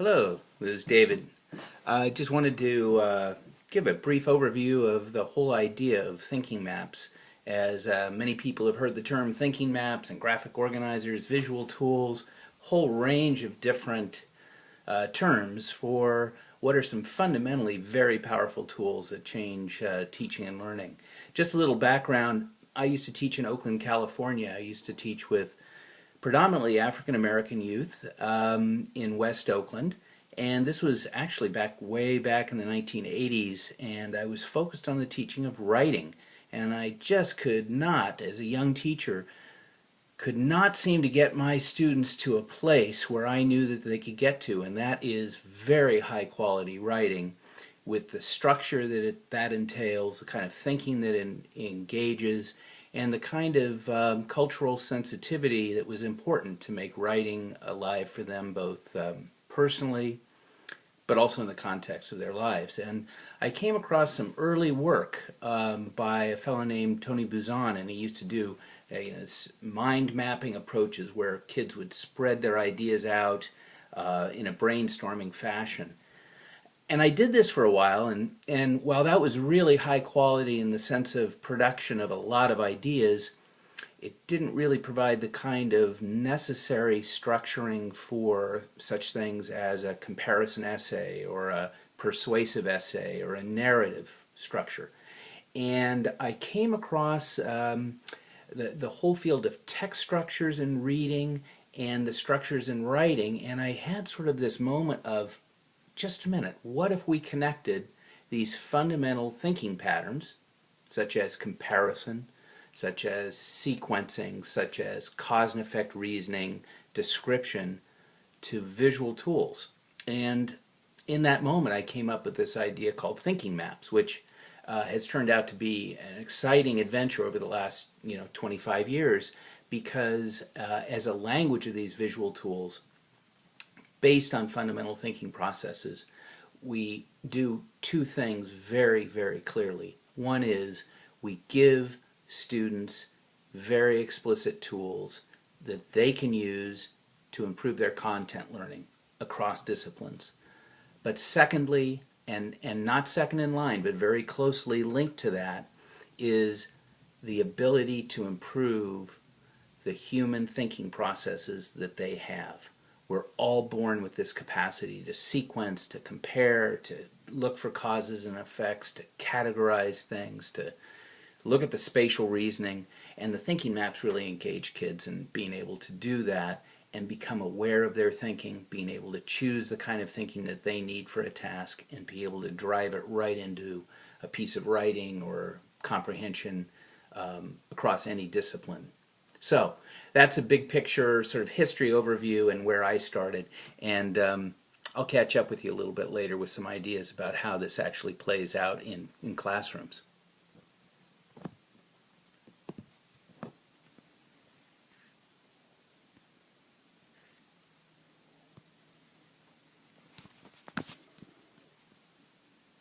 Hello, this is David. I just wanted to give a brief overview of the whole idea of thinking maps, as many people have heard the term thinking maps and graphic organizers, visual tools, whole range of different terms for what are some fundamentally very powerful tools that change teaching and learning. Just a little background, I used to teach in Oakland, California. I used to teach with predominantly African American youth in West Oakland, and this was actually way back in the 1980s, and I was focused on the teaching of writing, and I just could not, as a young teacher, could not seem to get my students to a place where I knew that they could get to, and that is very high quality writing with the structure that entails, the kind of thinking that engages, and the kind of cultural sensitivity that was important to make writing alive for them, both personally but also in the context of their lives. And I came across some early work by a fellow named Tony Buzan, and he used to do mind mapping approaches where kids would spread their ideas out in a brainstorming fashion. And I did this for a while, and while that was really high quality in the sense of production of a lot of ideas, it didn't really provide the kind of necessary structuring for such things as a comparison essay or a persuasive essay or a narrative structure. And I came across the whole field of text structures in reading and the structures in writing, and I had sort of this moment of, just a minute, what if we connected these fundamental thinking patterns, such as comparison, such as sequencing, such as cause and effect reasoning, description, to visual tools? And in that moment I came up with this idea called thinking maps, which has turned out to be an exciting adventure over the last 25 years, because as a language of these visual tools, based on fundamental thinking processes, we do two things very, very clearly. One is we give students very explicit tools that they can use to improve their content learning across disciplines. But secondly, and not second in line, but very closely linked to that, is the ability to improve the human thinking processes that they have. We're all born with this capacity to sequence, to compare, to look for causes and effects, to categorize things, to look at the spatial reasoning, and the thinking maps really engage kids in being able to do that and become aware of their thinking, being able to choose the kind of thinking that they need for a task, and be able to drive it right into a piece of writing or comprehension across any discipline. So that's a big picture sort of history overview and where I started, and I'll catch up with you a little bit later with some ideas about how this actually plays out in classrooms.